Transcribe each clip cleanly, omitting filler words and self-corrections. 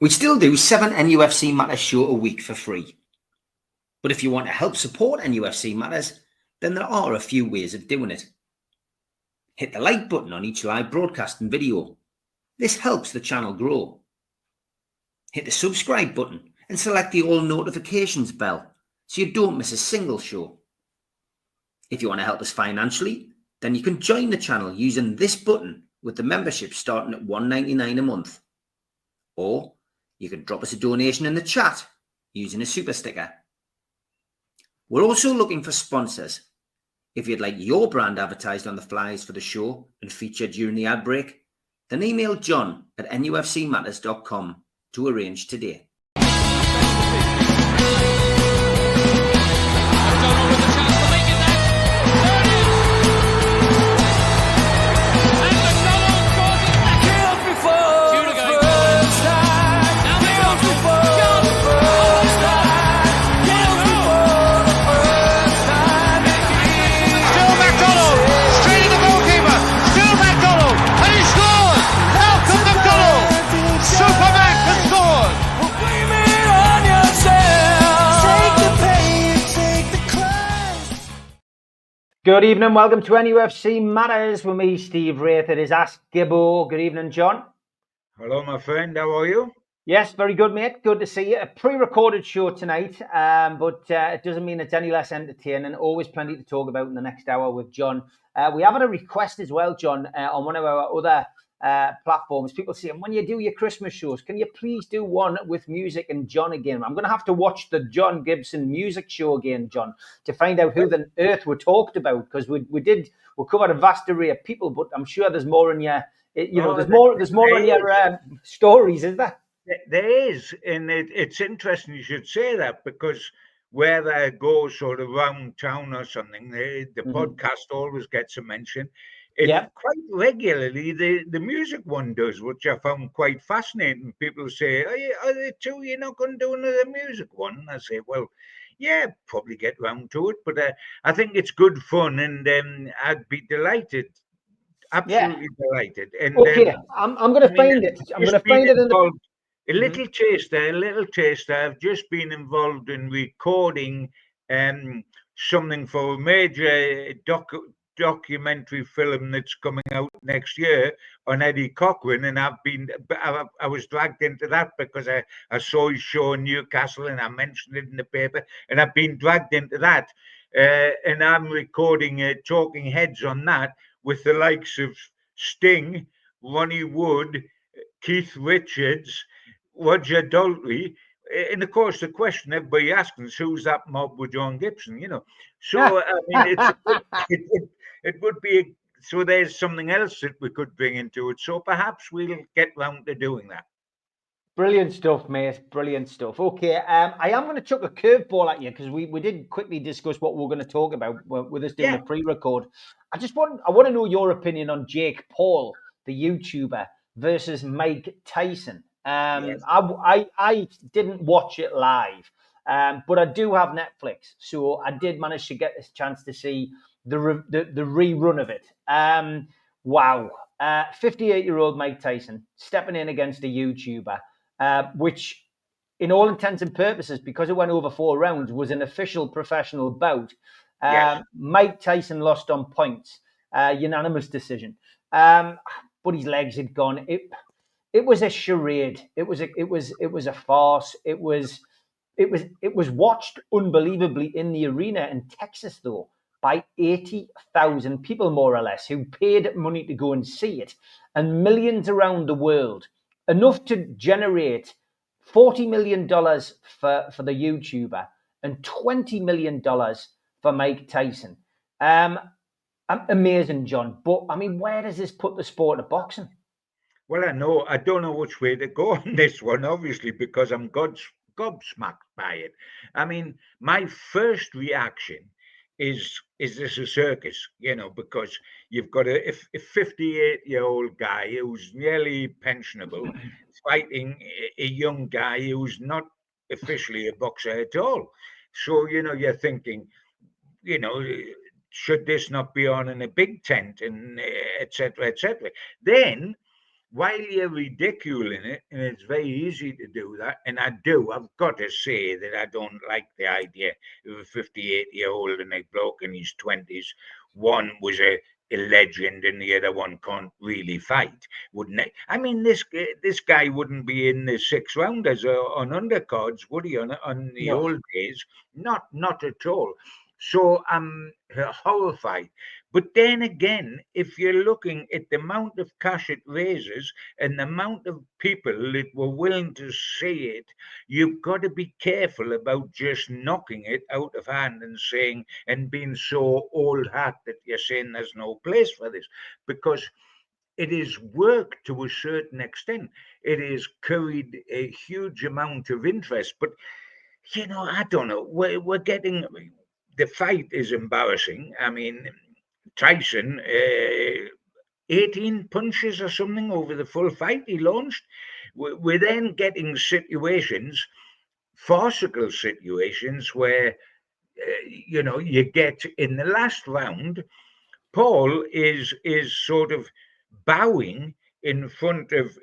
We still do 7 NUFC Matters show a week for free. But if you want to help support NUFC Matters, then there are a few ways of doing it. Hit the like button on each live broadcast and video. This helps the channel grow. Hit the subscribe button and select the all notifications bell so you don't miss a single show. If you want to help us financially, then you can join the channel using this button with the membership starting at $1.99 a month. Or you can drop us a donation in the chat using a super sticker. We're also looking for sponsors. If you'd like your brand advertised on the flyers for the show and featured during the ad break, then email John at nufcmatters.com to arrange today. Good evening, welcome to NUFC Matters with me, Steve Wraith. It is Ask Gibbo. Good evening, John. Hello, my friend. How are you? Yes, very good, mate. Good to see you. A pre-recorded show tonight, but it doesn't mean it's any less entertaining. Always plenty to talk about in the next hour with John. We have had a request as well, John, on one of our other platforms. People saying, when you do your Christmas shows, can you please do one with music and John again? I'm going to have to watch the John Gibson music show again, John, to find out who the earth we talked about, because we covered a vast array of people, but I'm sure there's more in your, there's more in your stories, is there? There is, and it's interesting you should say that, because where I go sort of around town or something, the podcast always gets a mention. Quite regularly, the music one does, which I found quite fascinating. People say, are they two, you're not going to do another music one? I say, well, yeah, probably get round to it, but I think it's good fun, and I'd be delighted. Absolutely delighted. And okay, I'm going to find it. I'm going to find it in the... A little taster. I've just been involved in recording something for a major documentary film that's coming out next year on Eddie Cochran, and I was dragged into that because I saw his show in Newcastle and I mentioned it in the paper, and I've been dragged into that, and I'm recording talking heads on that with the likes of Sting, Ronnie Wood, Keith Richards, Roger Daltrey, and of course the question everybody asking is, who's that mob with John Gibson? So I mean, it would be so. There's something else that we could bring into it. So perhaps we'll get round to doing that. Brilliant stuff, mate. Brilliant stuff. Okay, I am going to chuck a curveball at you, because we did quickly discuss what we're going to talk about with us doing a pre-record. I want to know your opinion on Jake Paul, the YouTuber, versus Mike Tyson. I didn't watch it live, but I do have Netflix, so I did manage to get this chance to see the rerun of it. Wow. 58-year-old Mike Tyson stepping in against a YouTuber, which, in all intents and purposes, because it went over 4 rounds, was an official professional bout. Mike Tyson lost on points, unanimous decision. But his legs had gone. It was a charade. It was a farce. It was watched unbelievably in the arena in Texas, though, by 80,000 people, more or less, who paid money to go and see it, and millions around the world, enough to generate $40 million for the YouTuber and $20 million for Mike Tyson. Amazing, John. But I mean, where does this put the sport of boxing? Well, I don't know which way to go on this one, obviously, because I'm gobsmacked by it. I mean, my first reaction is this a circus? Because you've got a 58-year-old guy who's nearly pensionable fighting a young guy who's not officially a boxer at all. So, you're thinking, should this not be on in a big tent, and et cetera, et cetera. Then while you're ridiculing it, and it's very easy to do that, and I've got to say that I don't like the idea of a 58-year-old and a bloke in his 20s. One was a legend and the other one can't really fight, wouldn't it? I mean, this guy wouldn't be in the 6 rounders on undercards, would he? On the No. old days, not at all. So I'm horrified. But then again, if you're looking at the amount of cash it raises and the amount of people that were willing to see it, you've got to be careful about just knocking it out of hand and saying and being so old hat that you're saying there's no place for this, because it is worked to a certain extent. It has carried a huge amount of interest, but I don't know. We're getting the fight is embarrassing. I mean, Tyson, 18 punches or something over the full fight he launched. We're then getting situations, farcical situations, where, you get in the last round, Paul is sort of bowing in front of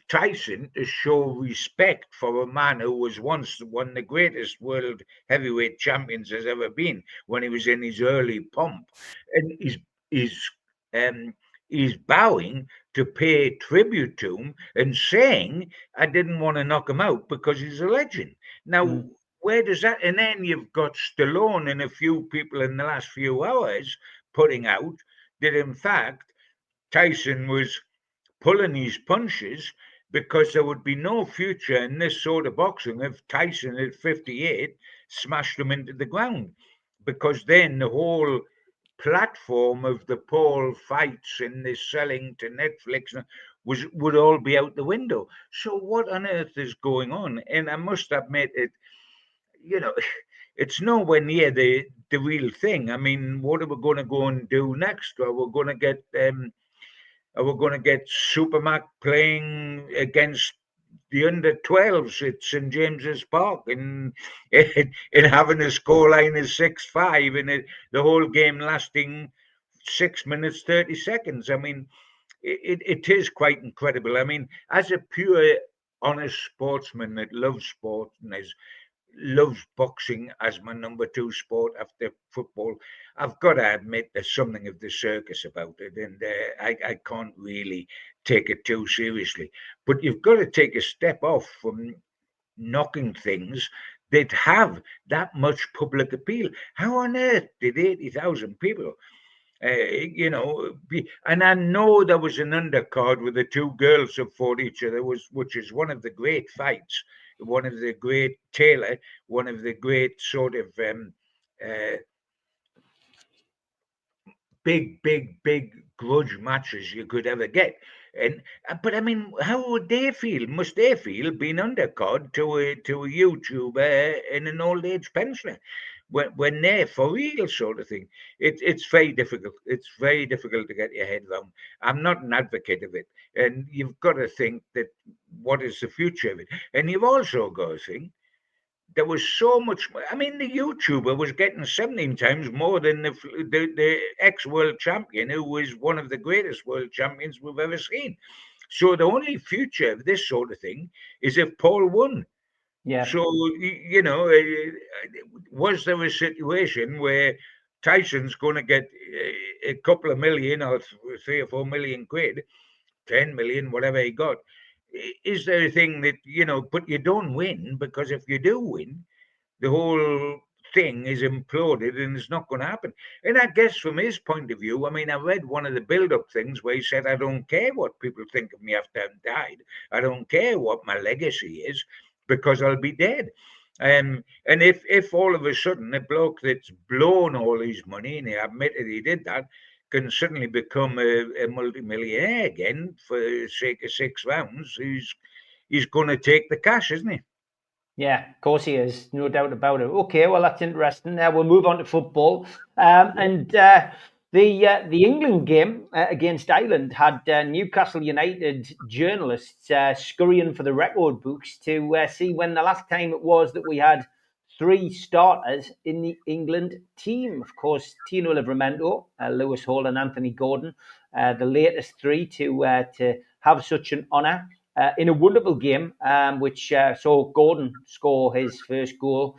Tyson to show respect for a man who was once one of the greatest world heavyweight champions has ever been when he was in his early pomp, and he's um, he's bowing to pay tribute to him and saying, "I didn't want to knock him out because he's a legend." Now, Mm. where does that? And then you've got Stallone and a few people in the last few hours putting out that, in fact, Tyson was pulling his punches because there would be no future in this sort of boxing if Tyson at 58 smashed him into the ground, because then the whole platform of the Paul fights and the selling to Netflix would all be out the window. So what on earth is going on? And I must admit you know it's nowhere near the real thing. I mean, what are we going to go and do next? Are we going to get Supermac playing against the under 12s at St James's Park and having a scoreline of 6-5 and the whole game lasting 6 minutes 30 seconds? I mean, it is quite incredible. I mean, as a pure honest sportsman that loves sport and loves boxing as my number two sport after football, I've got to admit there's something of the circus about it, and I can't really take it too seriously. But you've got to take a step off from knocking things that have that much public appeal. How on earth did 80,000 people and I know there was an undercard where the two girls have fought each other, which is one of the great fights, one of the great Taylor, one of the great sort of uh, big grudge matches you could ever get. And but I mean, how would they feel? Must they feel being undercard to a YouTuber and an old age pensioner when they're for real sort of thing? It's very difficult. It's very difficult to get your head around. I'm not an advocate of it, and you've got to think that what is the future of it, and you've also got to think there was so much. I mean, the YouTuber was getting 17 times more than the ex world champion, who was one of the greatest world champions we've ever seen. So the only future of this sort of thing is if Paul won. Yeah. So was there a situation where Tyson's going to get a couple of million or 3 or 4 million quid, 10 million, whatever he got? Is there a thing that, but you don't win, because if you do win, the whole thing is imploded and it's not going to happen. And I guess from his point of view, I mean, I read one of the build-up things where he said, "I don't care what people think of me after I've died. I don't care what my legacy is, because I'll be dead." And if all of a sudden a bloke that's blown all his money, and he admitted he did that, can suddenly become a multimillionaire again for the sake of 6 rounds, he's going to take the cash, isn't he? Yeah, of course he is. No doubt about it. Okay, well, that's interesting. Now we'll move on to football. The England game against Ireland had Newcastle United journalists scurrying for the record books to see when the last time it was that we had three starters in the England team. Of course, Tino Livramento, Lewis Hall, and Anthony Gordon, the latest three to have such an honour in a wonderful game, which saw Gordon score his first goal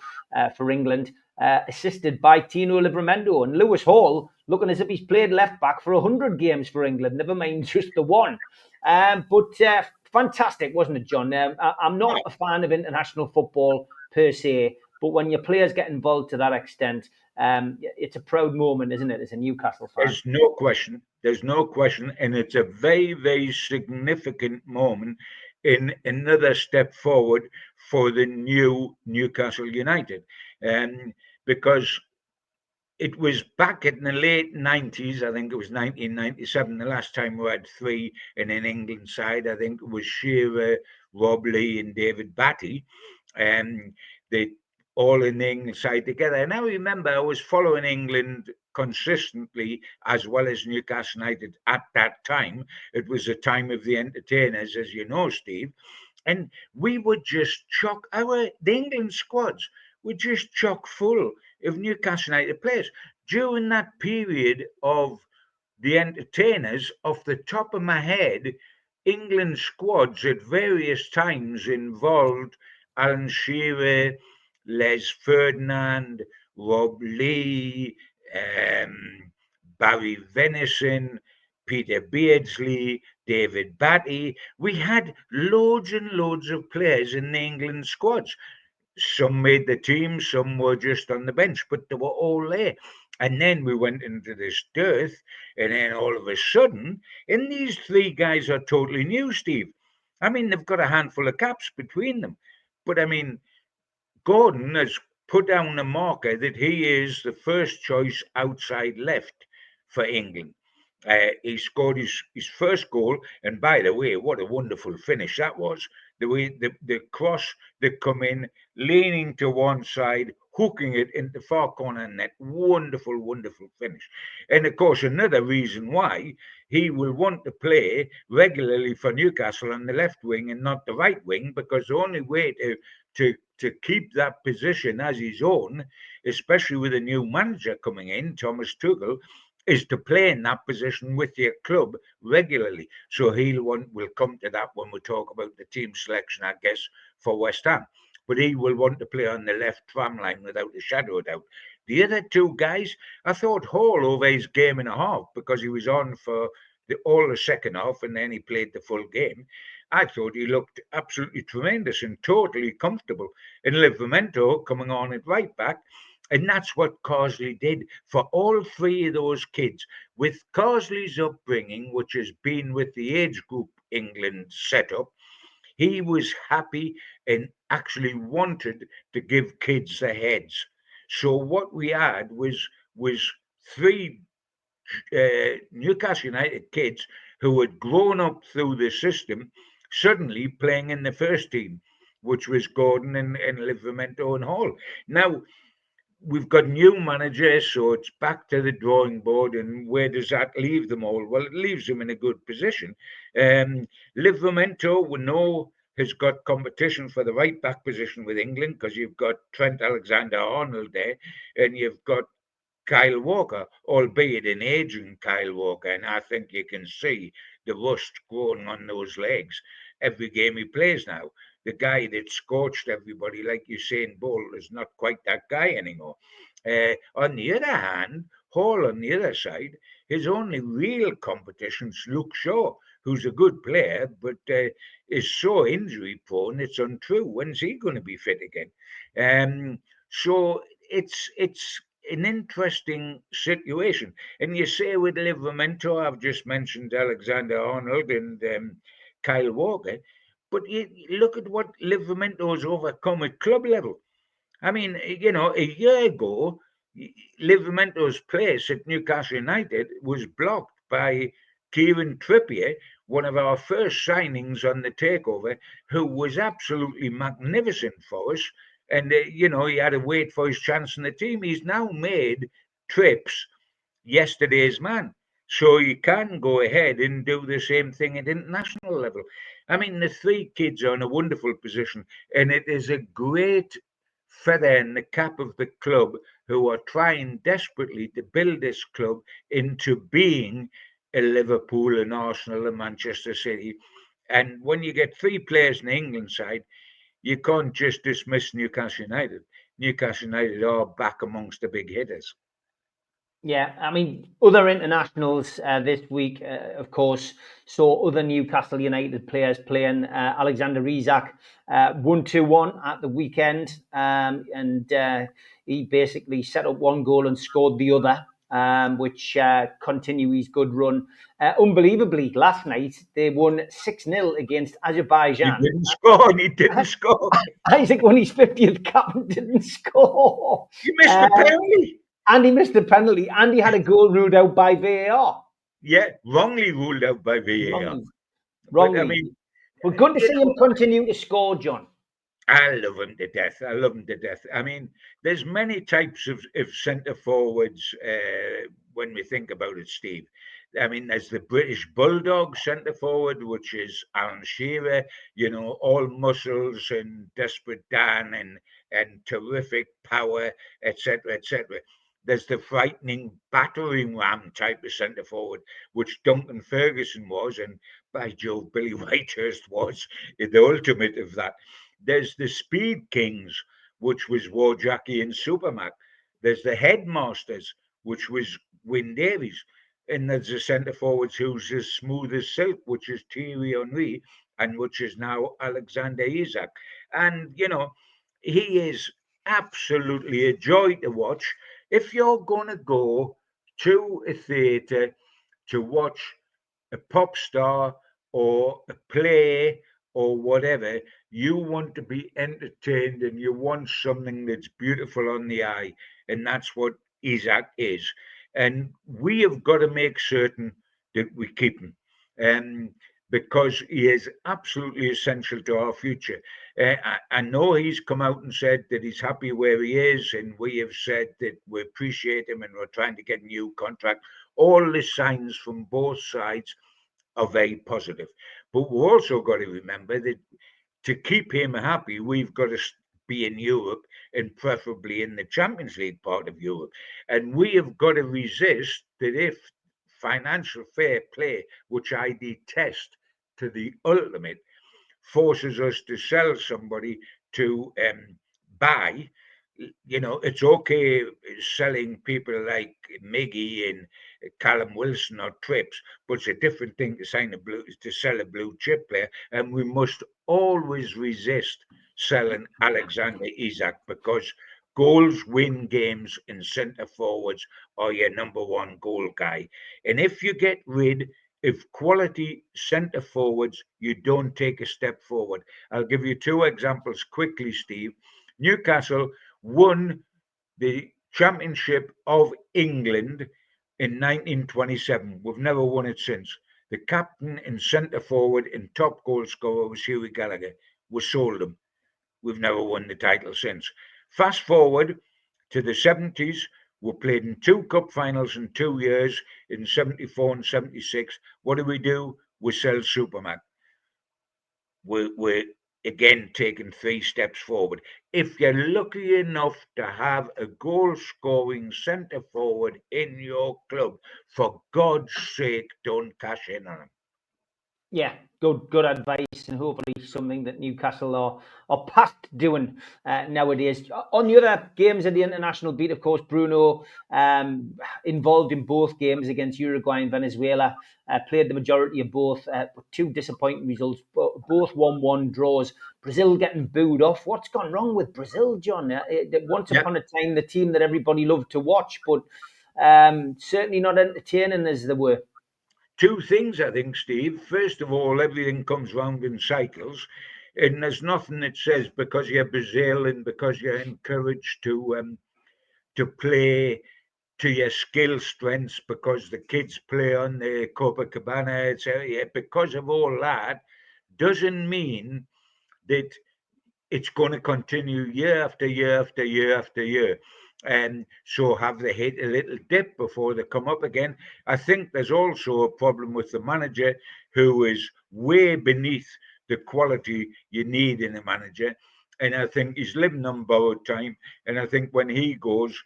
for England, assisted by Tino Livramento, and Lewis Hall looking as if he's played left back for 100 games for England, never mind just the one. But fantastic, wasn't it, John? I'm not a fan of international football per se, but when your players get involved to that extent, it's a proud moment, isn't it, as a Newcastle fan? There's no question. There's no question. And it's a very, very significant moment in another step forward for the new Newcastle United. Because it was back in the late 90s, I think it was 1997, the last time we had three in an England side. I think it was Shearer, Rob Lee, and David Batty. They all in the England side together. And I remember I was following England consistently as well as Newcastle United at that time. It was the time of the entertainers, as you know, Steve. And we would just the England squads were just chock full of Newcastle United players. During that period of the entertainers, off the top of my head, England squads at various times involved Alan Shearer, Les Ferdinand, Rob Lee, Barry Venison, Peter Beardsley, David Batty. We had loads and loads of players in the England squads. Some made the team, some were just on the bench, but they were all there. And then we went into this dearth, and then all of a sudden, and these three guys are totally new, Steve. I mean, they've got a handful of caps between them. But I mean, Gordon has put down a marker that he is the first choice outside left for England. He scored his first goal, and by the way, what a wonderful finish that was. The way the cross that come in, leaning to one side, hooking it into far corner net. Wonderful, wonderful finish. And of course, another reason why he will want to play regularly for Newcastle on the left wing and not the right wing, because the only way to keep that position as his own, especially with a new manager coming in, Thomas Tuchel, is to play in that position with your club regularly. So we'll come to that when we talk about the team selection, I guess, for West Ham. But he will want to play on the left tram line without a shadow of doubt. The other two guys, I thought Hall over his game and a half, because he was on for all the second half and then he played the full game. I thought he looked absolutely tremendous and totally comfortable. And Livramento coming on at right back. And that's what Carsley did for all three of those kids. With Carsley's upbringing, which has been with the age group England setup, he was happy and actually wanted to give kids their heads. So what we had was three Newcastle United kids who had grown up through the system suddenly playing in the first team, which was Gordon and Livramento and Hall. Now, we've got new managers, so it's back to the drawing board. And where does that leave them all? Well, it leaves them in a good position. Livramento, we know, has got competition for the right back position with England, because you've got Trent Alexander-Arnold there, and you've got Kyle Walker, albeit an aging Kyle Walker, and I think you can see the rust growing on those legs every game he plays now. The guy that scorched everybody like Usain Bolt is not quite that guy anymore. On the other hand, Hall on the other side, his only real competition's Luke Shaw, who's a good player, but is so injury prone, it's untrue. When's he going to be fit again? So it's an interesting situation. And you say with Livramento, I've just mentioned Alexander-Arnold and Kyle Walker, but you look at what Livramento's overcome at club level. I mean, you know, a year ago, Livramento's place at Newcastle United was blocked by Kieran Trippier, one of our first signings on the takeover, who was absolutely magnificent for us. And, you know, he had to wait for his chance in the team. He's now made Trips yesterday's man. So you can go ahead and do the same thing at international level. I mean, the three kids are in a wonderful position, and it is a great feather in the cap of the club, who are trying desperately to build this club into being a Liverpool and Arsenal and Manchester City And when you get 3 players in the England side, you can't just dismiss Newcastle United. Newcastle United are back amongst the big hitters. Yeah, I mean, other internationals this week, of course, saw other Newcastle United players playing. Alexander Isak 1-2-1 at the weekend, and he basically set up one goal and scored the other, which continue his good run. Unbelievably, last night they won 6-0 against Azerbaijan. He didn't score. He didn't score. Isaac won his 50th cap and didn't score. He missed the penalty. And he missed the penalty, and he had a goal ruled out by VAR. Yeah, wrongly ruled out by VAR. Wrongly. But I mean, but good to see him continue to score, John. I love him to death. I love him to death. I mean, there's many types of centre forwards when we think about it, Steve. I mean, there's the British Bulldog centre forward, which is Alan Shearer, all muscles and desperate Dan and terrific power, etc., etc. There's the frightening battering ram type of centre forward, which Duncan Ferguson was, and by Jove, Billy Whitehurst was the ultimate of that. There's the Speed Kings, which was Wojaki and Supermac. There's the Headmasters, which was Wyn Davies. And there's the centre forwards who's as smooth as silk, which is Thierry Henry, and which is now Alexander Isak. And, he is absolutely a joy to watch. If you're going to go to a theatre to watch a pop star or a play or whatever, you want to be entertained and you want something that's beautiful on the eye. And that's what Isak is. And we have got to make certain that we keep him. Because he is absolutely essential to our future. I know he's come out and said that he's happy where he is, and we have said that we appreciate him and we're trying to get a new contract. All the signs from both sides are very positive. But we've also got to remember that to keep him happy, we've got to be in Europe and preferably in the Champions League part of Europe. And we have got to resist that if financial fair play, which I detest to the ultimate, forces us to sell somebody to buy. It's okay selling people like Miggy and Callum Wilson or Trips, but it's a different thing to sell a blue chip player. And we must always resist selling Alexander Isak because goals win games and centre forwards are your number one goal guy. And if you get rid of quality centre forwards, you don't take a step forward. I'll give you 2 examples quickly, Steve. Newcastle won the Championship of England in 1927. We've never won it since. The captain and centre forward and top goal scorer was Hughie Gallagher. We sold him. We've never won the title since. Fast forward to the 70s. We played in 2 cup finals in 2 years, in 74 and 76. What do? We sell Supermac. We're again taking 3 steps forward. If you're lucky enough to have a goal-scoring centre forward in your club, for God's sake, don't cash in on him. Yeah, good advice, and hopefully something that Newcastle are past doing nowadays. On the other games of the international beat, of course, Bruno involved in both games against Uruguay and Venezuela, played the majority of both, with 2 disappointing results, both 1-1 draws. Brazil getting booed off. What's gone wrong with Brazil, John? Once upon a time, the team that everybody loved to watch, but certainly not entertaining as they were. 2 things, I think, Steve. First of all, everything comes round in cycles, and there's nothing that says because you're Brazil and because you're encouraged to play to your skill strengths, because the kids play on the Copacabana, etc. Because of all that, doesn't mean that it's going to continue year after year after year after year. And so have they hit a little dip before they come up again? I think there's also a problem with the manager, who is way beneath the quality you need in a manager. And I think he's living on borrowed time. And I think when he goes,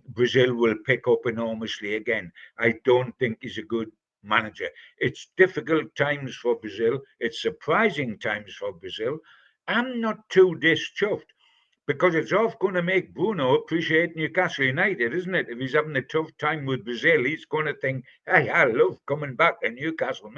Brazil will pick up enormously again. I don't think he's a good manager. It's difficult times for Brazil. It's surprising times for Brazil. I'm not too dischuffed because it's off going to make Bruno appreciate Newcastle United, isn't it? If he's having a tough time with Brazil, he's going to think, hey, I love coming back to Newcastle.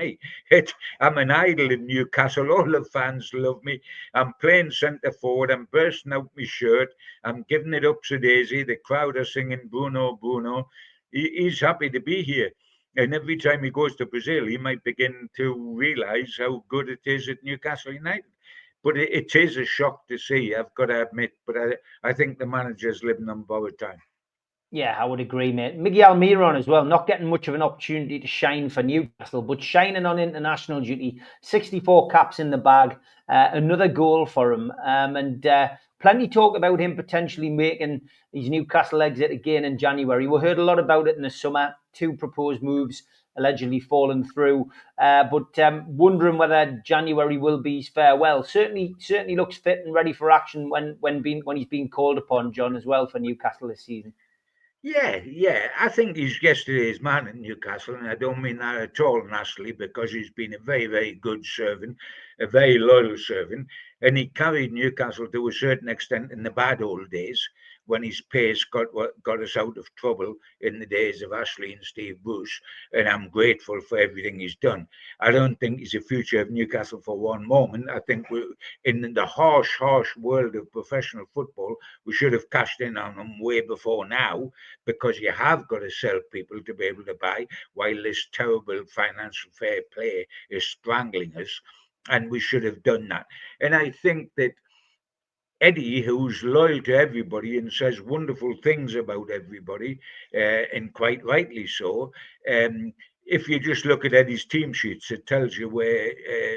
I'm an idol in Newcastle. All the fans love me. I'm playing centre forward. I'm bursting out my shirt. I'm giving it up to Daisy. The crowd are singing Bruno, Bruno. He's happy to be here. And every time he goes to Brazil, he might begin to realise how good it is at Newcastle United. But it is a shock to see, I've got to admit. But I think the manager's living on borrowed time. Yeah, I would agree, mate. Miguel Almiron as well, not getting much of an opportunity to shine for Newcastle, but shining on international duty. 64 caps in the bag, another goal for him. And plenty talk about him potentially making his Newcastle exit again in January. We heard a lot about it in the summer. 2 proposed moves allegedly fallen through. But wondering whether January will be his farewell. Certainly looks fit and ready for action when he's being called upon, John, as well for Newcastle this season. Yeah. I think he's yesterday's man in Newcastle, and I don't mean that at all nastily, because he's been a very, very good servant, a very loyal servant, and he carried Newcastle to a certain extent in the bad old days when his pace got us out of trouble in the days of Ashley and Steve Bruce, and I'm grateful for everything he's done. I don't think he's the future of Newcastle for one moment. I think we're in the harsh world of professional football. We should have cashed in on him way before now, because you have got to sell people to be able to buy, while this terrible financial fair play is strangling us. And we should have done that. And I think that Eddie, who's loyal to everybody and says wonderful things about everybody, and quite rightly so. If you just look at Eddie's team sheets, it tells you where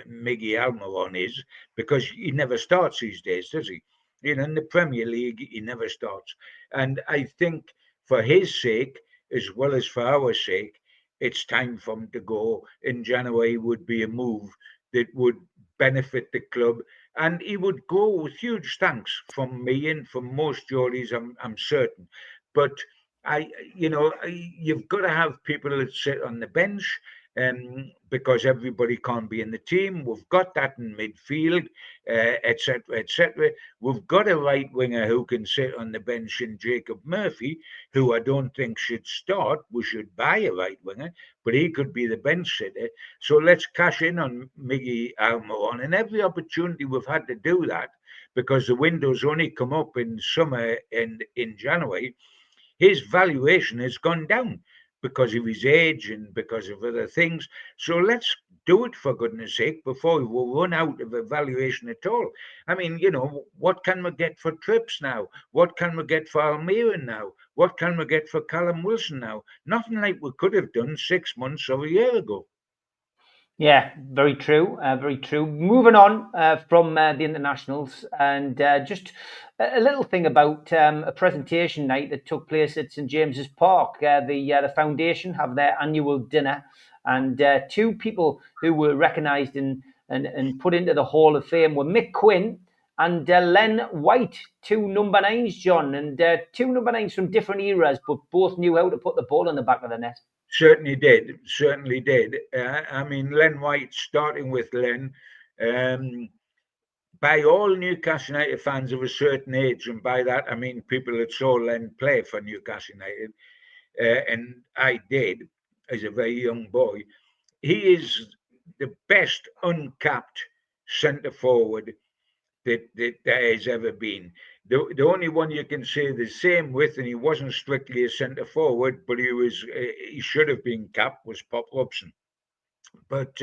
Miggy Almiron is, because he never starts these days, does he? In the Premier League, he never starts. And I think for his sake, as well as for our sake, it's time for him to go. In January would be a move that would benefit the club, and he would go with huge thanks from me and from most Geordies, I'm certain. But you've got to have people that sit on the bench, because everybody can't be in the team. We've got that in midfield, etc., etc. We've got a right winger who can sit on the bench in Jacob Murphy, who I don't think should start. We should buy a right winger, but he could be the bench sitter. So let's cash in on Miggy Almiron, and every opportunity we've had to do that, because the windows only come up in summer and in January. His valuation has gone down because of his age and because of other things. So let's do it, for goodness sake, before we run out of a valuation at all. I mean, what can we get for Trips now? What can we get for Almiron now? What can we get for Callum Wilson now? Nothing like we could have done 6 months or a year ago. Yeah, very true. Very true. Moving on from the internationals, and just a little thing about a presentation night that took place at St James's Park. The foundation have their annual dinner, and 2 people who were recognised and put into the Hall of Fame were Mick Quinn and Len White, 2 number 9s, John, and 2 number 9s from different eras, but both knew how to put the ball in the back of the net. Certainly did. I mean, Len White, starting with Len, by all Newcastle United fans of a certain age, and by that I mean people that saw Len play for Newcastle United, and I did as a very young boy. He is the best uncapped centre forward that there has ever been. The only one you can say the same with, and he wasn't strictly a centre forward, but he should have been capped, was Pop Robson. But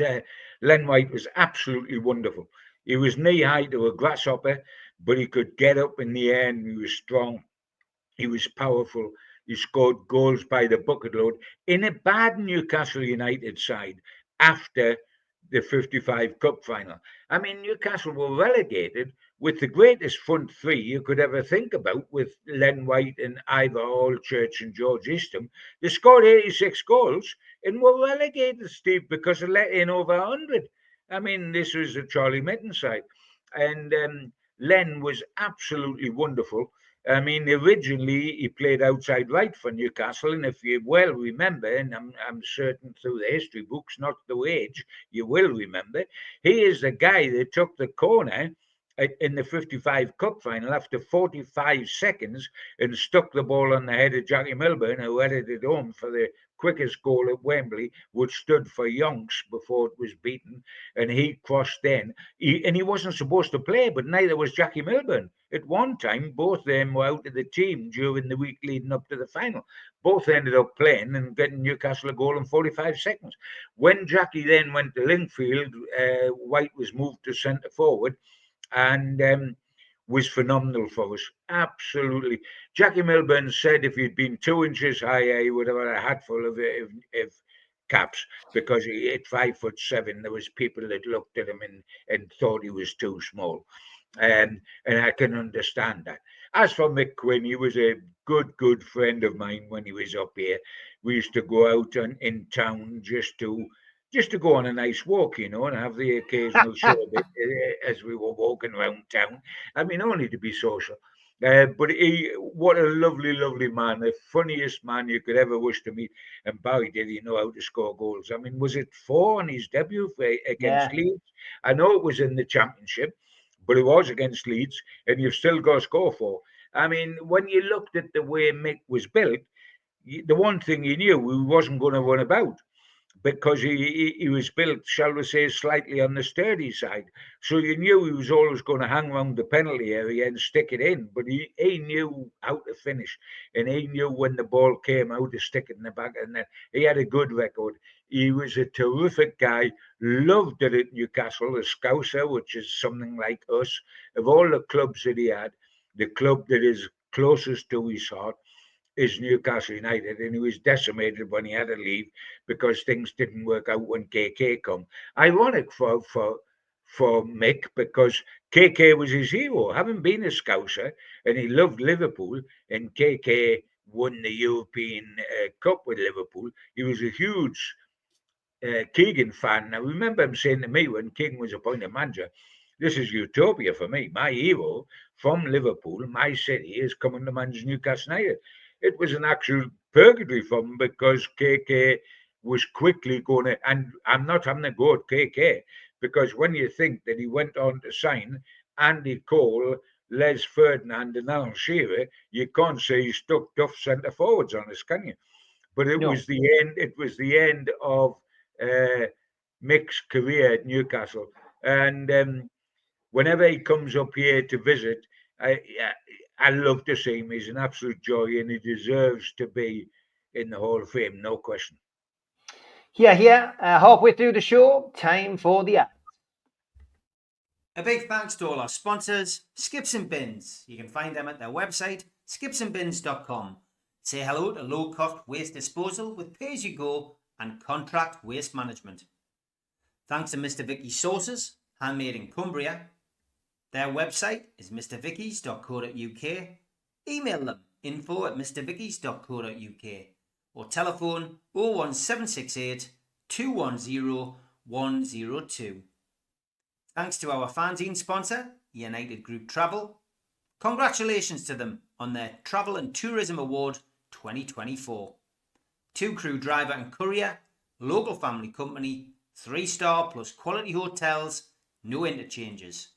Len White was absolutely wonderful. He was knee high to a grasshopper, but he could get up in the air, and he was strong. He was powerful. He scored goals by the bucket load in a bad Newcastle United side after the 55 Cup final. I mean, Newcastle were relegated with the greatest front 3 you could ever think about, with Len White and Ivor Allchurch and George Eastham. They scored 86 goals and were relegated, Steve, because they let in over 100. I mean, this was a Charlie Mitten side. And Len was absolutely wonderful. I mean, originally he played outside right for Newcastle, and if you well remember, and I'm certain through the history books, not the age, you will remember, he is the guy that took the corner in the 55 Cup final after 45 seconds and stuck the ball on the head of Jackie Milburn, who headed it home for the quickest goal at Wembley, which stood for yonks before it was beaten, and he crossed in. And he wasn't supposed to play, but neither was Jackie Milburn. At one time, both of them were out of the team during the week leading up to the final. Both ended up playing and getting Newcastle a goal in 45 seconds. When Jackie then went to Lingfield, White was moved to centre forward and was phenomenal for us. Absolutely. Jackie Milburn said if he'd been 2 inches higher, he would have had a hatful of caps because he at 5'7". There was people that looked at him and thought he was too small. And I can understand that. As for Mick Quinn, he was a good friend of mine when he was up here. We used to go out in town just to go on a nice walk, and have the occasional sherbet as we were walking around town. I mean, only to be social. But what a lovely man, the funniest man you could ever wish to meet. And Barry, did he know how to score goals? I mean, was it 4 on his debut against Leeds? I know it was in the Championship, but it was against Leeds, and you've still got to score 4. I mean, when you looked at the way Mick was built, the one thing you knew, he wasn't going to run about because he was built, shall we say, slightly on the sturdy side. So you knew he was always going to hang around the penalty area and stick it in. But he knew how to finish, and he knew when the ball came out to stick it in the back of the net. He had a good record. He was a terrific guy. Loved it at Newcastle, a Scouser, which is something like us. Of all the clubs that he had, the club that is closest to his heart is Newcastle United, and he was decimated when he had to leave because things didn't work out when KK come. Ironic for Mick because KK was his hero, having been a Scouser, and he loved Liverpool, and KK won the European Cup with Liverpool. He was a huge Keegan fan. I remember him saying to me when Keegan was appointed manager, "This is utopia for me. My hero from Liverpool, my city, is coming to manage Newcastle United." It was an actual purgatory for him because KK was quickly going to, and I'm not having a go at KK because when you think that he went on to sign Andy Cole, Les Ferdinand, and Alan Shearer, you can't say he stuck Duff centre forwards on us, can you? But it was the end. It was the end of Mick's career at Newcastle, and whenever he comes up here to visit, I love to see him. He's an absolute joy, and he deserves to be in the Hall of Fame, no question. Here, halfway through the show, time for the ads. A big thanks to all our sponsors, Skips and Bins. You can find them at their website, skipsandbins.com. Say hello to low-cost waste disposal with pay-as-you-go and contract waste management. Thanks to Mr. Vicky's Sauces, handmade in Cumbria. Their website is mrvickies.co.uk. Email them info@mrvickies.co.uk or telephone 01768 210 102. Thanks to our fanzine sponsor, United Group Travel. Congratulations to them on their Travel and Tourism Award 2024. 2-crew driver and courier, local family company, 3-star plus quality hotels, no interchanges.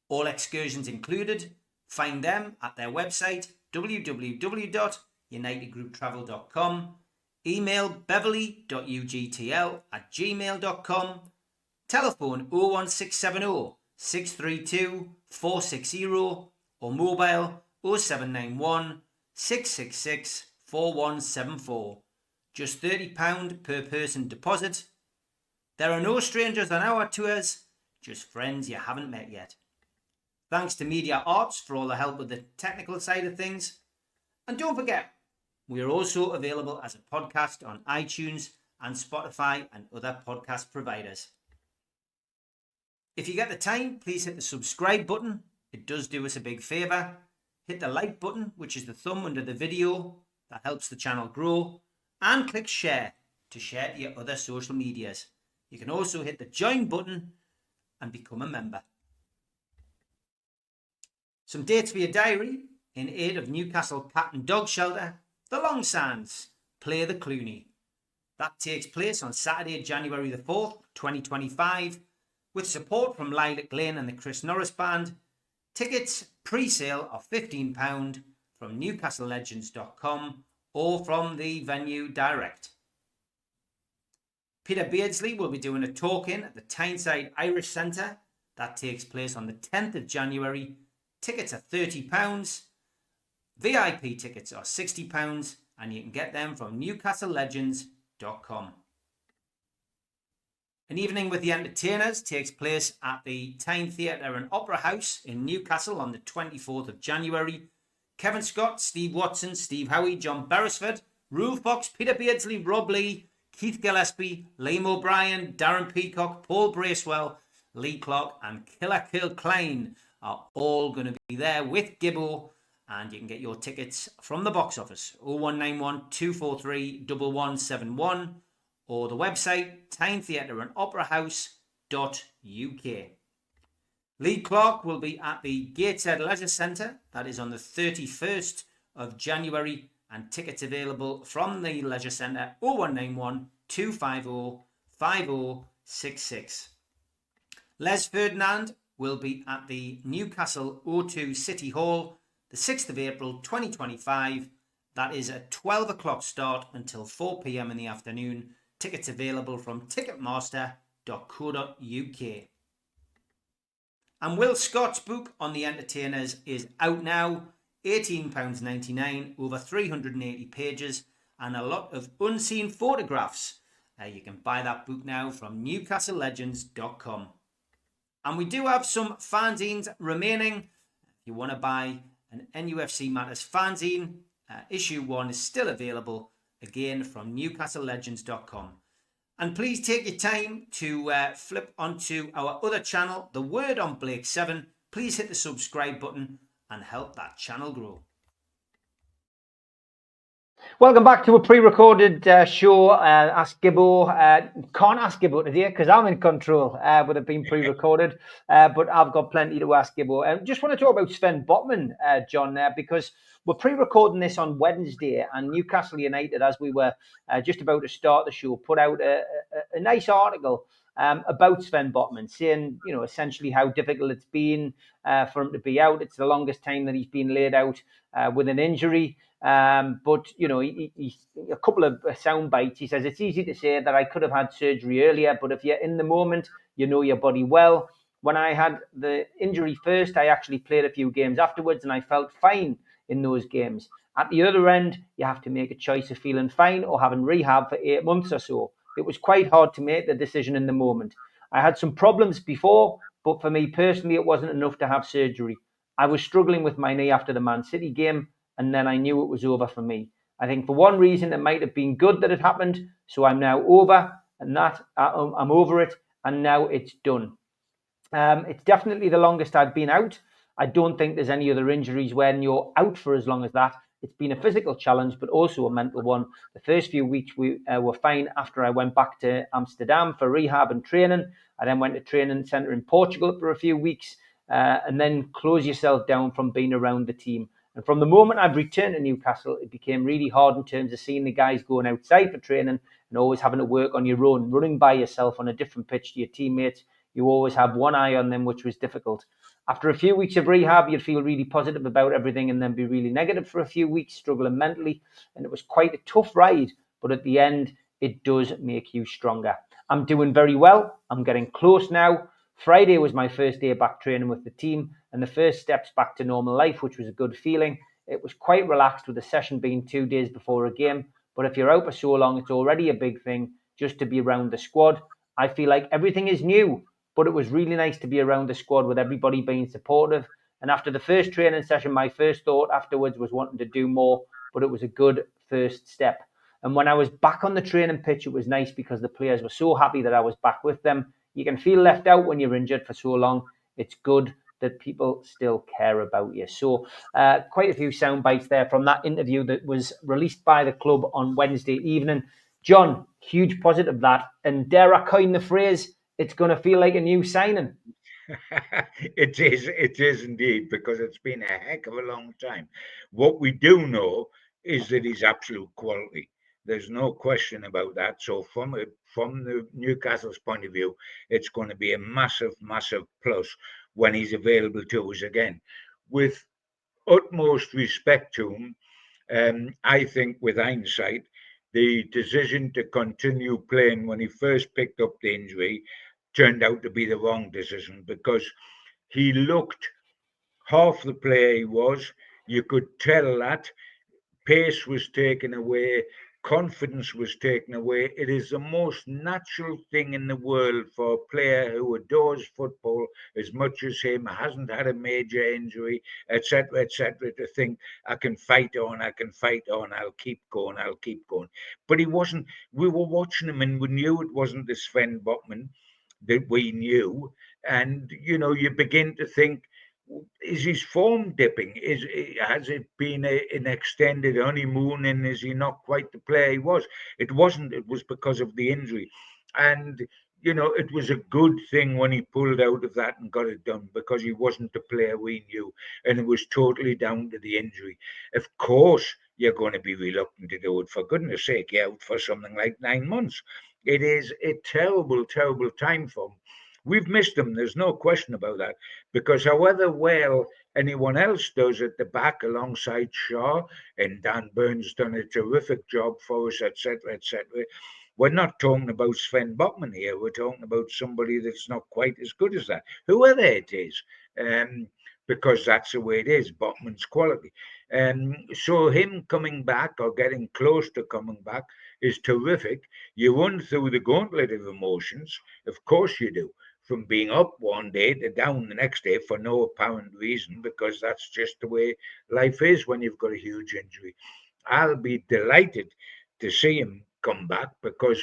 All excursions included. Find them at their website www.unitedgrouptravel.com. Email beverly.ugtl@gmail.com. Telephone 01670 632 460 or mobile 0791 666 4174. Just £30 per person deposit. There are no strangers on our tours, just friends you haven't met yet. Thanks to Media Arts for all the help with the technical side of things. And don't forget, we are also available as a podcast on iTunes and Spotify and other podcast providers. If you get the time, please hit the subscribe button. It does do us a big favour. Hit the like button, which is the thumb under the video. That helps the channel grow. And click share to share to your other social medias. You can also hit the join button and become a member. Some dates for your diary. In aid of Newcastle Cat and Dog Shelter, the Long Sands play the Clooney. That takes place on Saturday, January the 4th, 2025, with support from Lilac Lane and the Chris Norris Band. Tickets pre-sale are £15 from newcastlelegends.com or from the venue direct. Peter Beardsley will be doing a talk-in at the Tyneside Irish Centre. That takes place on the 10th of January. Tickets are £30. VIP tickets are £60 and you can get them from newcastlelegends.com. An evening with the entertainers takes place at the Tyne Theatre and Opera House in Newcastle on the 24th of January. Kevin Scott, Steve Watson, Steve Howie, John Beresford, Rule Fox, Peter Beardsley, Rob Lee, Keith Gillespie, Liam O'Brien, Darren Peacock, Paul Bracewell, Lee Clark and Killer Kill Klein are all going to be there with Gibbo, and you can get your tickets from the box office 0191 243 1171 or the website tynetheatreandoperahouse.uk. Lee Clark will be at the Gateshead Leisure Centre. That is on the 31st of January, and tickets available from the Leisure Centre 0191 250 5066. Les Ferdinand will be at the Newcastle O2 City Hall the 6th of April 2025. That is a 12 o'clock start until 4 p.m. in the afternoon. Tickets available from ticketmaster.co.uk. And Will Scott's book on the entertainers is out now. £18.99, over 380 pages and a lot of unseen photographs. You can buy that book now from newcastlelegends.com. And we do have some fanzines remaining. If you want to buy an NUFC Matters fanzine, issue 1 is still available, again from newcastlelegends.com. And please take your time to flip onto our other channel, The Word on Blake 7. Please hit the subscribe button and help that channel grow. Welcome back to a pre-recorded show, Ask Gibbo. Can't ask Gibbo today because I'm in control with it being pre-recorded, but I've got plenty to ask Gibbo. Just want to talk about Sven Botman, John, because we're pre-recording this on Wednesday, and Newcastle United, as we were just about to start the show, put out a nice article about Sven Botman, saying, you know, essentially how difficult it's been for him to be out. It's the longest time that he's been laid out with an injury. But, you know, he a couple of sound bites. He says, it's easy to say that I could have had surgery earlier, but if you're in the moment, you know your body well. When I had the injury first, I actually played a few games afterwards and I felt fine in those games. At the other end, you have to make a choice of feeling fine or having rehab for 8 months or so. It was quite hard to make the decision in the moment. I had some problems before, but for me personally, it wasn't enough to have surgery. I was struggling with my knee after the Man City game, and then I knew it was over for me. I think for one reason, it might have been good that it happened, so I'm now over, and I'm over it, and now it's done. It's definitely the longest I've been out. I don't think there's any other injuries when you're out for as long as that. It's been a physical challenge, but also a mental one. The first few weeks we were fine after I went back to Amsterdam for rehab and training. I then went to training centre in Portugal for a few weeks, and then close yourself down from being around the team. And from the moment I've returned to Newcastle, it became really hard in terms of seeing the guys going outside for training and always having to work on your own, running by yourself on a different pitch to your teammates. You always have one eye on them, which was difficult. After a few weeks of rehab, you'd feel really positive about everything and then be really negative for a few weeks, struggling mentally. And it was quite a tough ride, but at the end, it does make you stronger. I'm doing very well. I'm getting close now. Friday was my first day back training with the team and the first steps back to normal life, which was a good feeling. It was quite relaxed with the session being 2 days before a game. But if you're out for so long, it's already a big thing just to be around the squad. I feel like everything is new, but it was really nice to be around the squad with everybody being supportive. And after the first training session, my first thought afterwards was wanting to do more, but it was a good first step. And when I was back on the training pitch, it was nice because the players were so happy that I was back with them. You can feel left out when you're injured for so long. It's good that people still care about you. So quite a few sound bites there from that interview that was released by the club on Wednesday evening. John, huge positive that. And dare I coin the phrase, it's going to feel like a new signing. It is indeed, because it's been a heck of a long time. What we do know is that he's absolute quality. There's no question about that. So from the Newcastle's point of view, it's going to be a massive, massive plus when he's available to us again. With utmost respect to him, I think with hindsight, the decision to continue playing when he first picked up the injury turned out to be the wrong decision, because he looked half the player he was. You could tell that pace was taken away, confidence was taken away. It is the most natural thing in the world for a player who adores football as much as him, hasn't had a major injury, etc., to think, I can fight on, I'll keep going, I'll keep going. But he wasn't. We were watching him and we knew it wasn't the Sven Botman that we knew. And, you begin to think, is his form dipping? Has it been an extended honeymoon, and is he not quite the player he was? It wasn't. It was because of the injury, and it was a good thing when he pulled out of that and got it done, because he wasn't the player we knew, and it was totally down to the injury. Of course, you're going to be reluctant to do it. For goodness sake, you're out for something like 9 months. It is a terrible, terrible time for him. We've missed him. There's no question about that, because however well anyone else does at the back alongside Shaw, and Dan Burns done a terrific job for us, etc., etc., we're not talking about Sven Botman here. We're talking about somebody that's not quite as good as that, whoever it is, because that's the way it is, Botman's quality. So him coming back, or getting close to coming back, is terrific. You run through the gauntlet of emotions. Of course you do, from being up one day to down the next day for no apparent reason, because that's just the way life is when you've got a huge injury. I'll be delighted to see him come back, because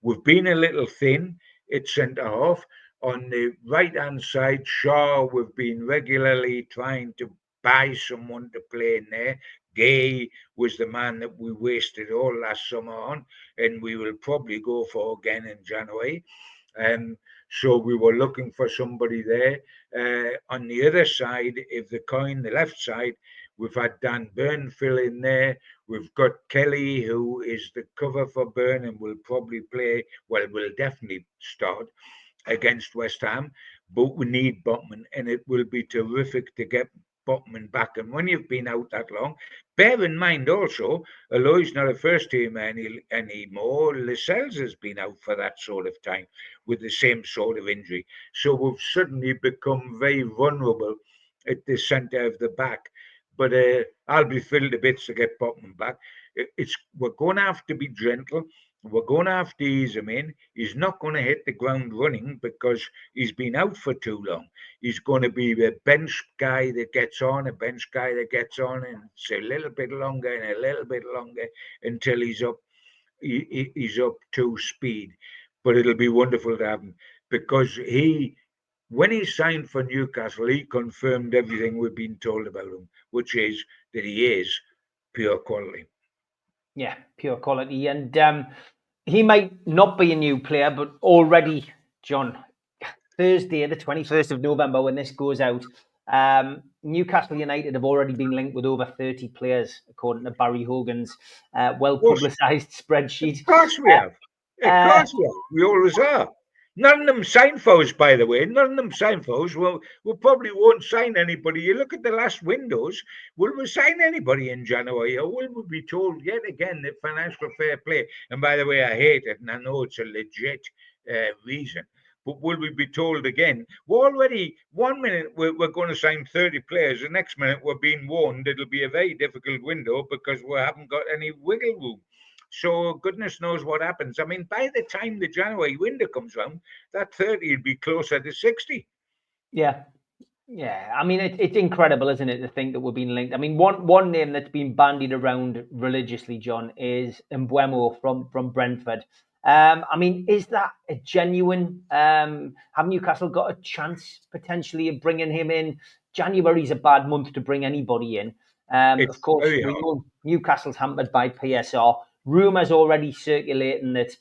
we've been a little thin at centre half. On the right hand side, Shaw, we've been regularly trying to buy someone to play in there. Gay was the man that we wasted all last summer on, and we will probably go for again in January. So we were looking for somebody there. On the other side of the coin, the left side, we've had Dan Burn fill in there. We've got Kelly, who is the cover for Burn and will probably play, well, will definitely start against West Ham. But we need Botman, and it will be terrific to get Botman back. And when you've been out that long, bear in mind also, although he's not a first team anymore, Lascelles has been out for that sort of time with the same sort of injury. So we've suddenly become very vulnerable at the centre of the back. But I'll be thrilled to bits to get Botman back. We're going to have to be gentle. We're going to have to ease him in. He's not going to hit the ground running because he's been out for too long. He's going to be a bench guy that gets on, and it's a little bit longer and a little bit longer until he's up. He's up to speed. But it'll be wonderful to have him, because when he signed for Newcastle, he confirmed everything we've been told about him, which is that he is pure quality. Yeah, pure quality. And he might not be a new player, but already, John, Thursday, the 21st of November, when this goes out, Newcastle United have already been linked with over 30 players, according to Barry Hogan's well-publicised spreadsheet. Of course we have. Of course we have. We always are. None of them sign for us, by the way. None of them sign for us. We probably won't sign anybody. You look at the last windows, will we sign anybody in January? Or will we be told yet again that financial fair play? And by the way, I hate it, and I know it's a legit reason. But will we be told again? We're already, 1 minute we're going to sign 30 players. The next minute we're being warned it'll be a very difficult window because we haven't got any wiggle room. So goodness knows what happens. I mean, by the time the January window comes round, that 30 will be closer to 60. Yeah. Yeah, I mean, it's incredible, isn't it, to think that we're being linked. I mean, one name that's been bandied around religiously, John, is Mbeumo from Brentford. I mean, is that a genuine? Have Newcastle got a chance potentially of bringing him in? January's a bad month to bring anybody in. Of course, we know Newcastle's hampered by PSR. Rumours already circulating that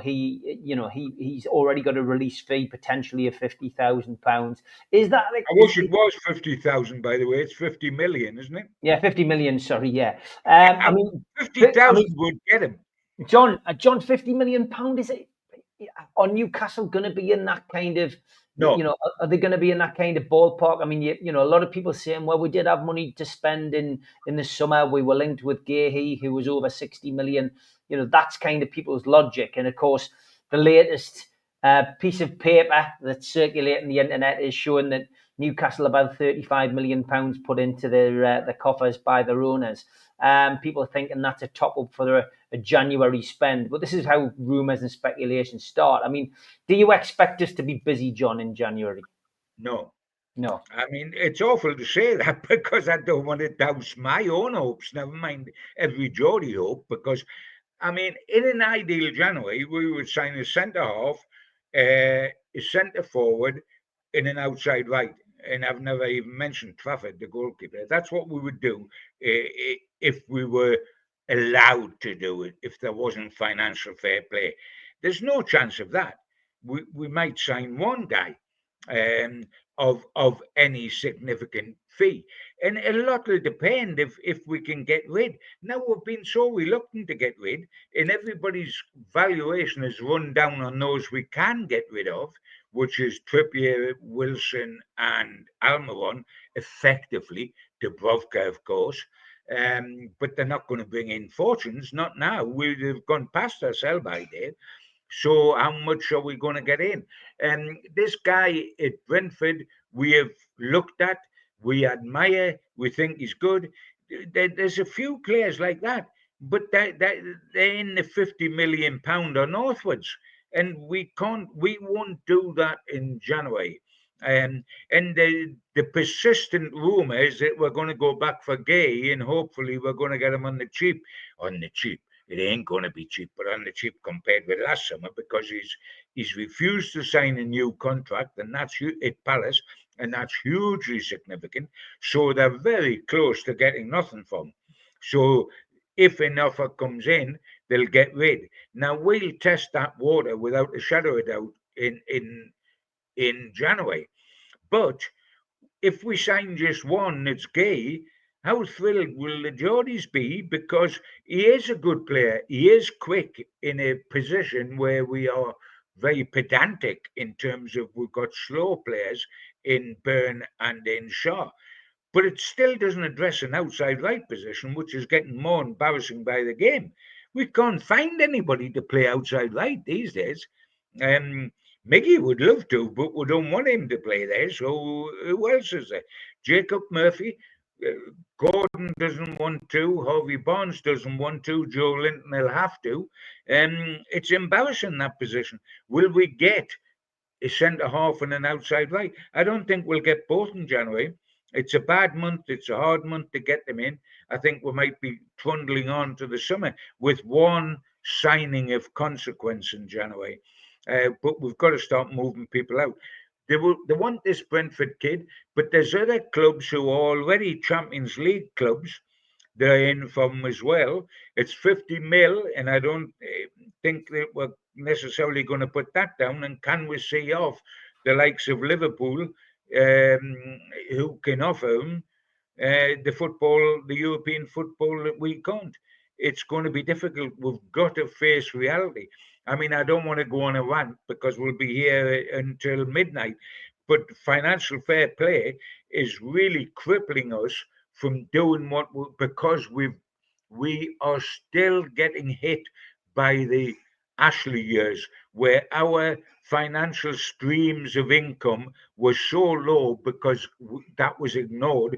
He's already got a release fee potentially of £50,000. Is that like? I wish it was 50,000. By the way, it's 50 million, isn't it? Yeah, 50 million. Sorry, yeah. 50,000 would get him. John, £50 million, is it? Are Newcastle going to be in that kind of? No. Are they going to be in that kind of ballpark? I mean, a lot of people saying, well, we did have money to spend in the summer. We were linked with Gahey, who was over 60 million. That's kind of people's logic. And of course, the latest piece of paper that's circulating the internet is showing that Newcastle about £35 million put into their coffers by their owners. People are thinking that's a top up for a January spend, but this is how rumours and speculation start. I mean, do you expect us to be busy, John, in January? No. I mean, it's awful to say that because I don't want to douse my own hopes, never mind every Geordie hope, because, I mean, in an ideal January, we would sign a centre-half, a centre-forward, in an outside right. And I've never even mentioned Trafford, the goalkeeper. That's what we would do if we were allowed to do it, if there wasn't financial fair play. There's no chance of that. We might sign one guy of any significant fee. And a lot will depend if we can get rid. Now, we've been so reluctant to get rid, and everybody's valuation is run down on those we can get rid of, which is Trippier, Wilson, and Almiron, effectively, Dubrovka, of course. But they're not going to bring in fortunes, not now. We've gone past our sell-by date. So how much are we going to get in? This guy at Brentford, we have looked at, we admire, we think he's good. There's a few players like that, but they're in the £50 million or northwards, and we won't do that in January. And the persistent rumour is that we're going to go back for Gay, and hopefully we're going to get him on the cheap. It ain't going to be cheap, but on the cheap compared with last summer, because he's refused to sign a new contract, and that's at Palace, and that's hugely significant. So they're very close to getting nothing from him. So if an offer comes in, they'll get rid. Now we'll test that water without a shadow of doubt in January. But if we sign just one that's Gay, how thrilled will the Geordies be? Because he is a good player. He is quick in a position where we are very pedantic in terms of we've got slow players in Byrne and in Shaw. But it still doesn't address an outside right position, which is getting more embarrassing by the game. We can't find anybody to play outside right these days. Miggy would love to, but we don't want him to play there. So who else is there? Jacob Murphy. Gordon doesn't want to. Harvey Barnes doesn't want to. Joe Linton will have to. It's embarrassing, that position. Will we get a centre half and an outside right? I don't think we'll get both in January. It's a bad month. It's a hard month to get them in. I think we might be trundling on to the summer with one signing of consequence in January. But we've got to start moving people out. They want this Brentford kid, but there's other clubs who are already Champions League clubs they're in from as well. It's 50 mil, and I don't think that we're necessarily going to put that down. And can we see off the likes of Liverpool, who can offer them the European football that we can't? It's going to be difficult. We've got to face reality. I mean, I don't want to go on a rant because we'll be here until midnight, but financial fair play is really crippling us from doing because we are still getting hit by the Ashley years, where our financial streams of income were so low because that was ignored,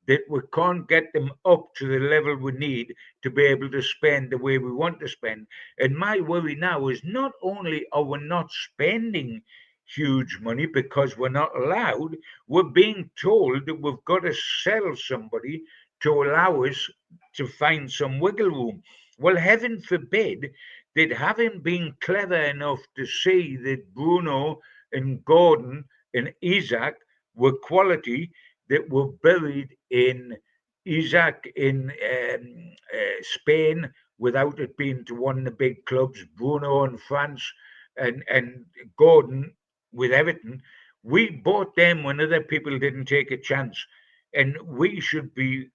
that we can't get them up to the level we need to be able to spend the way we want to spend. And my worry now is not only are we not spending huge money because we're not allowed, we're being told that we've got to sell somebody to allow us to find some wiggle room. Well, heaven forbid that, having been clever enough to see that Bruno and Gordon and Isaac were quality, that were buried in Isaac in Spain, without it being to one of the big clubs, Bruno in France and Gordon with Everton. We bought them when other people didn't take a chance, and we should be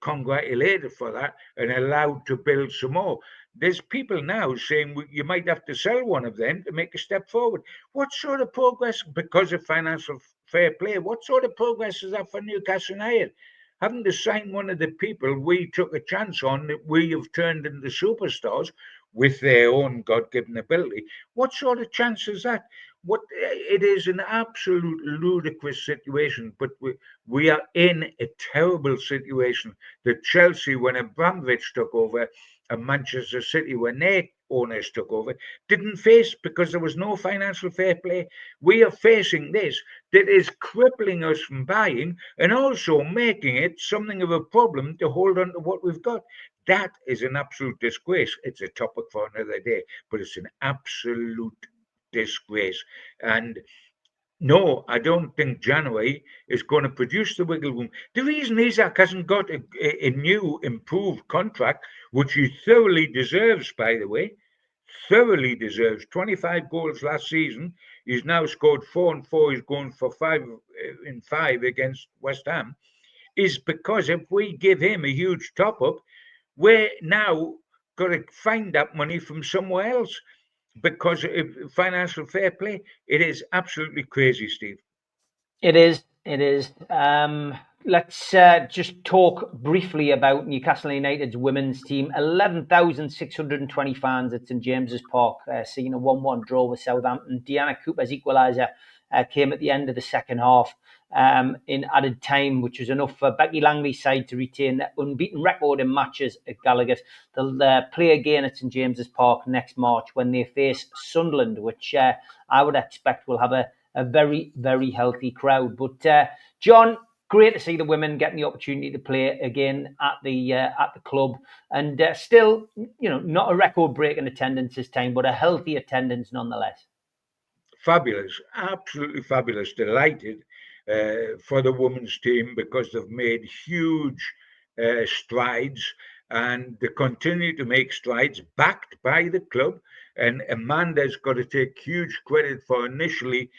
congratulated for that and allowed to build some more. There's people now saying you might have to sell one of them to make a step forward. What sort of progress, because of financial fair play, what sort of progress is that for Newcastle United? Having to sign one of the people we took a chance on that we have turned into superstars with their own God-given ability. What sort of chance is that? It is an absolute ludicrous situation, but we are in a terrible situation that Chelsea, when Abramovich took over, and Manchester City, when their owners took over, didn't face because there was no financial fair play. We are facing this that is crippling us from buying and also making it something of a problem to hold on to what we've got. That is an absolute disgrace. It's a topic for another day, but it's an absolute disgrace. And no, I don't think January is going to produce the wiggle room. The reason Isaac hasn't got a new improved contract, which he thoroughly deserves, by the way, thoroughly deserves 25 goals last season. He's now scored 4 and 4. He's going for 5 in 5 against West Ham. Is because if we give him a huge top up, we're now got to find that money from somewhere else because of financial fair play. It is absolutely crazy, Steve. It is. It is. Let's just talk briefly about Newcastle United's women's team. 11,620 fans at St James's Park, seeing a 1-1 draw with Southampton. Deanna Cooper's equaliser came at the end of the second half in added time, which was enough for Becky Langley's side to retain their unbeaten record in matches at Gallagher. They'll play again at St James's Park next March when they face Sunderland, which I would expect will have a very, very healthy crowd. But John, great to see the women getting the opportunity to play again at the club, and still, not a record-breaking attendance this time, but a healthy attendance nonetheless. Fabulous, absolutely fabulous. Delighted for the women's team because they've made huge strides, and they continue to make strides backed by the club. And Amanda's got to take huge credit for initially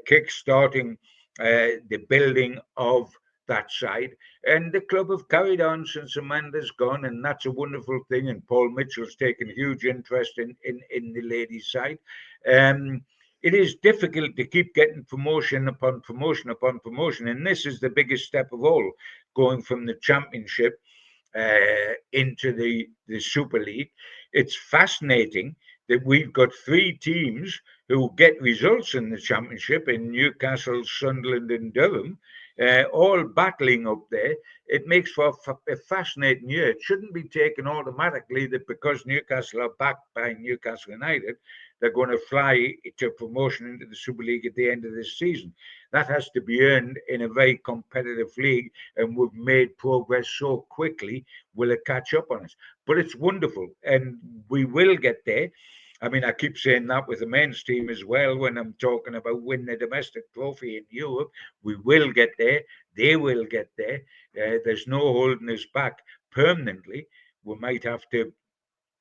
kick-starting the building of that side. And the club have carried on since Amanda's gone, and that's a wonderful thing. And Paul Mitchell's taken huge interest in the ladies' side. It is difficult to keep getting promotion upon promotion upon promotion, and this is the biggest step of all, going from the Championship into the Super League. It's fascinating that we've got 3 teams who get results in the Championship in Newcastle, Sunderland and Durham, all battling up there. It makes for a fascinating year. It shouldn't be taken automatically that because Newcastle are backed by Newcastle United, they're going to fly to promotion into the Super League at the end of this season. That has to be earned in a very competitive league, and we've made progress so quickly, will it catch up on us? But it's wonderful, and we will get there. I mean, I keep saying that with the men's team as well when I'm talking about winning a domestic trophy in Europe. We will get there. They will get there. There's no holding us back permanently. We might have to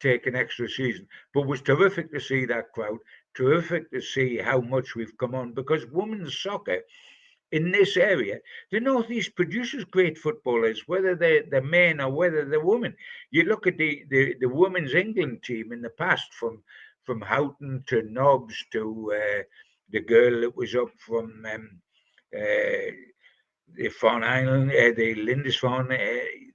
take an extra season, but it was terrific to see that crowd, terrific to see how much we've come on, because women's soccer in this area, the Northeast produces great footballers, whether they're men or whether they're women. You look at the women's England team in the past, from Houghton to Nobbs to the girl that was up from the Farn Island, the Lindisfarne,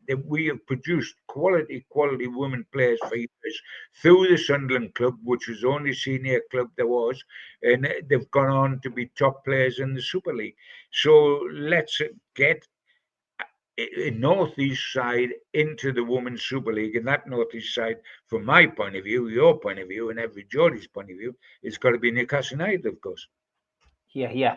that we have produced quality women players for years through the Sunderland club, which was the only senior club there was, and they've gone on to be top players in the Super League. So let's get a Northeast side into the Women's Super League, and that Northeast side, from my point of view, your point of view, and every Geordie's point of view, it's got to be Newcastle United, of course. Yeah.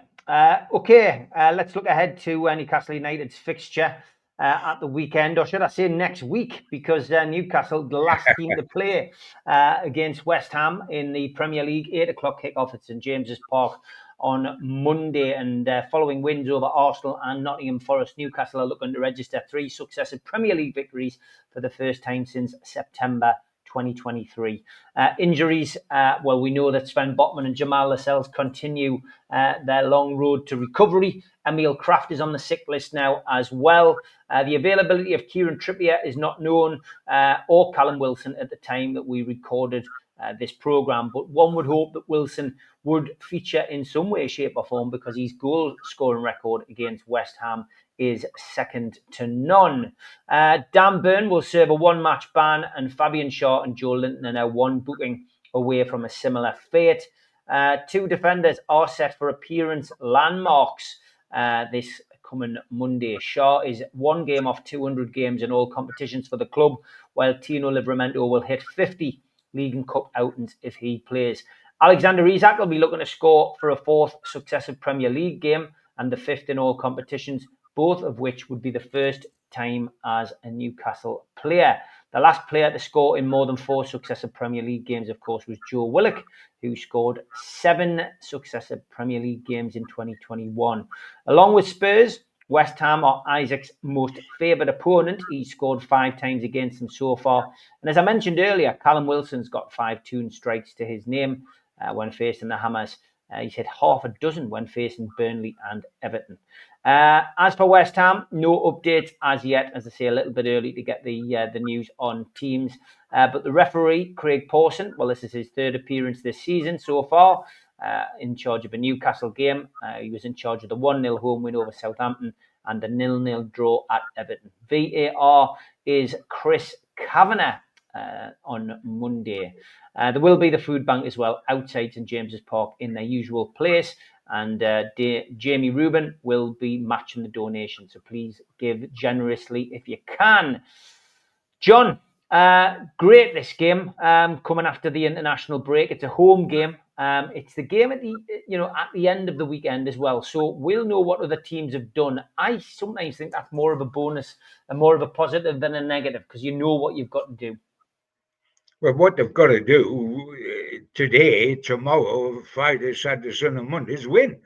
Okay, let's look ahead to Newcastle United's fixture at the weekend, or should I say next week, because Newcastle, the last team to play against West Ham in the Premier League, 8 o'clock kickoff at St James's Park on Monday. And following wins over Arsenal and Nottingham Forest, Newcastle are looking to register 3 successive Premier League victories for the first time since September 2023. Injuries, well, we know that Sven Botman and Jamal Lascelles continue their long road to recovery. Emil Kraft is on the sick list now as well. The availability of Kieran Trippier is not known, or Callum Wilson at the time that we recorded this programme, but one would hope that Wilson would feature in some way, shape or form, because his goal scoring record against West Ham is second to none. Dan Burn will serve a 1-match ban, and Fabian Shaw and Joe Linton are now 1 booking away from a similar fate. 2 defenders are set for appearance landmarks this coming Monday. Shaw is 1 game off 200 games in all competitions for the club, while Tino Livramento will hit 50 League and Cup outings if he plays. Alexander Isak will be looking to score for a 4th successive Premier League game and the 5th in all competitions, both of which would be the first time as a Newcastle player. The last player to score in more than 4 successive Premier League games, of course, was Joe Willock, who scored 7 successive Premier League games in 2021. Along with Spurs, West Ham are Isaac's most favoured opponent. He scored 5 times against them so far. And as I mentioned earlier, Callum Wilson's got 5 tune strikes to his name when facing the Hammers. He's hit half a dozen when facing Burnley and Everton. As for West Ham, no updates as yet. As I say, a little bit early to get the news on teams. But the referee, Craig Pawson, well, this is his 3rd appearance this season so far, in charge of a Newcastle game. He was in charge of the 1-0 home win over Southampton and the 0-0 draw at Everton. VAR is Chris Kavanagh on Monday. There will be the food bank as well outside St James's Park in their usual place, and Jamie Rubin will be matching the donation, so please give generously if you can. John, great this game, coming after the international break. It's a home game. It's the game at the end of the weekend as well, so we'll know what other teams have done. I sometimes think that's more of a bonus and more of a positive than a negative, because you know what you've got to do. Well, what they've got to do today, tomorrow, Friday, Saturday, Sunday, Monday is win.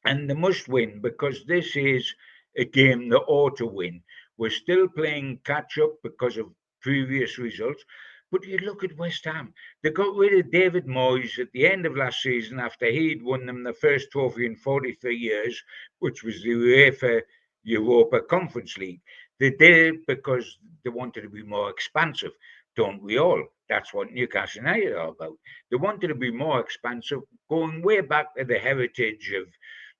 And they must win, because this is a game they ought to win. We're still playing catch-up because of previous results. But you look at West Ham. They got rid of David Moyes at the end of last season after he'd won them the first trophy in 43 years, which was the UEFA Europa Conference League. They did it because they wanted to be more expansive. Don't we all? That's what Newcastle United are about. They wanted to be more expansive, going way back to the heritage of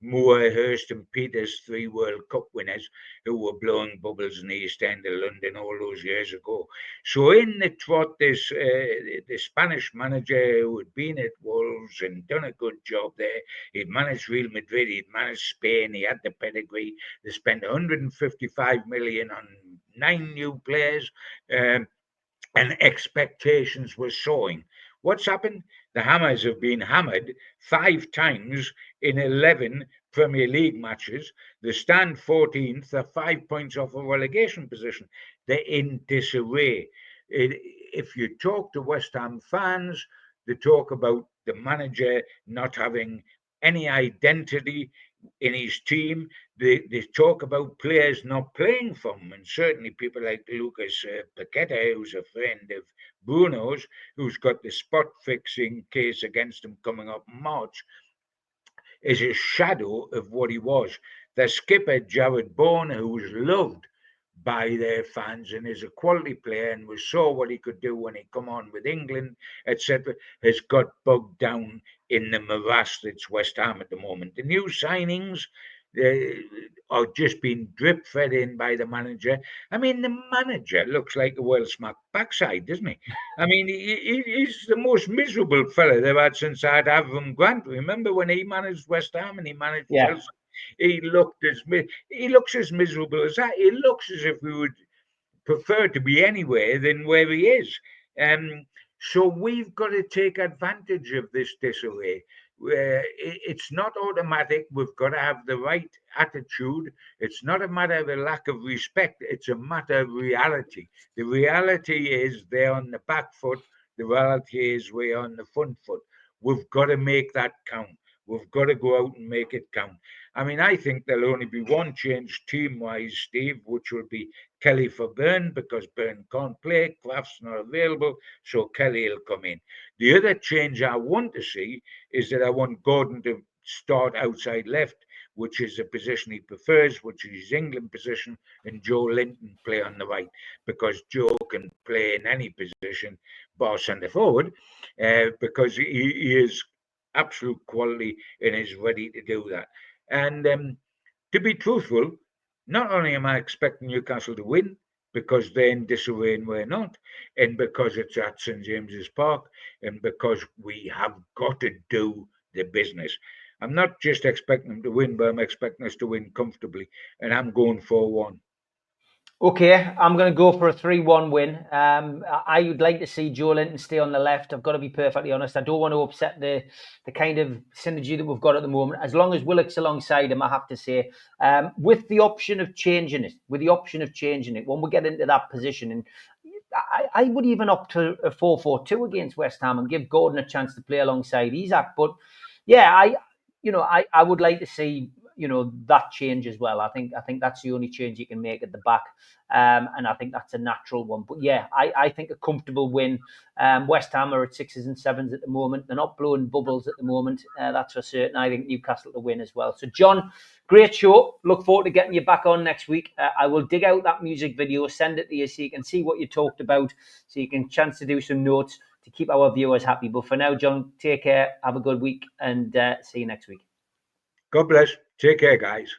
Moore, Hurst and Peters, 3 World Cup winners who were blowing bubbles in the East End of London all those years ago. So in the trot, this the Spanish manager who had been at Wolves and done a good job there. He'd managed Real Madrid, he'd managed Spain, he had the pedigree. They spent 155 million on 9 new players, and expectations were soaring. What's happened? The Hammers have been hammered 5 times in 11 Premier League matches. They stand 14th, they're 5 points off a relegation position. They're in disarray. If you talk to West Ham fans, they talk about the manager not having any identity in his team. They talk about players not playing for him, and certainly people like Lucas Paqueta, who's a friend of Bruno's, who's got the spot fixing case against him coming up in March, is a shadow of what he was. The skipper, Jared Bourne, who was loved by their fans and is a quality player and we saw what he could do when he come on with England, etc., has got bogged down in the morass that's West Ham at the moment. The new signings are just being drip fed in by the manager. I mean, the manager looks like a well-smacked backside, doesn't he? I mean, he's the most miserable fella they've had since I'd Avram Grant. Remember when he managed West Ham and he managed Chelsea? He looks as miserable as that. He looks as if he would prefer to be anywhere than where he is. So we've got to take advantage of this disarray. It's not automatic. We've got to have the right attitude. It's not a matter of a lack of respect. It's a matter of reality. The reality is they're on the back foot. The reality is we're on the front foot. We've got to make that count. We've got to go out and make it count. I mean, I think there'll only be one change team-wise, Steve, which will be Kelly for Byrne, because Byrne can't play, Kraft's not available, so Kelly will come in. The other change I want to see is that I want Gordon to start outside left, which is a position he prefers, which is his England position, and Joe Linton play on the right, because Joe can play in any position, bar centre forward, because he is absolute quality and is ready to do that. And to be truthful, not only am I expecting Newcastle to win, because they're in disarray and we're not, and because it's at St James's Park, and because we have got to do the business. I'm not just expecting them to win, but I'm expecting us to win comfortably, and I'm going 4-1. Okay, I'm going to go for a 3-1 win. I would like to see Joe Linton stay on the left. I've got to be perfectly honest. I don't want to upset the kind of synergy that we've got at the moment. As long as Willock's alongside him, I have to say, with the option of changing it, when we get into that position, and I would even opt to a 4-4-2 against West Ham and give Gordon a chance to play alongside Isak. But yeah, I would like to see that change as well. I think that's the only change you can make at the back, and I think that's a natural one. But yeah, I think a comfortable win. West Ham are at 6s and 7s at the moment. They're not blowing bubbles at the moment. That's for certain. I think Newcastle to win as well. So John, great show. Look forward to getting you back on next week. I will dig out that music video, send it to you so you can see what you talked about, so you can chance to do some notes to keep our viewers happy. But for now, John, take care. Have a good week, and see you next week. God bless. Take care, guys.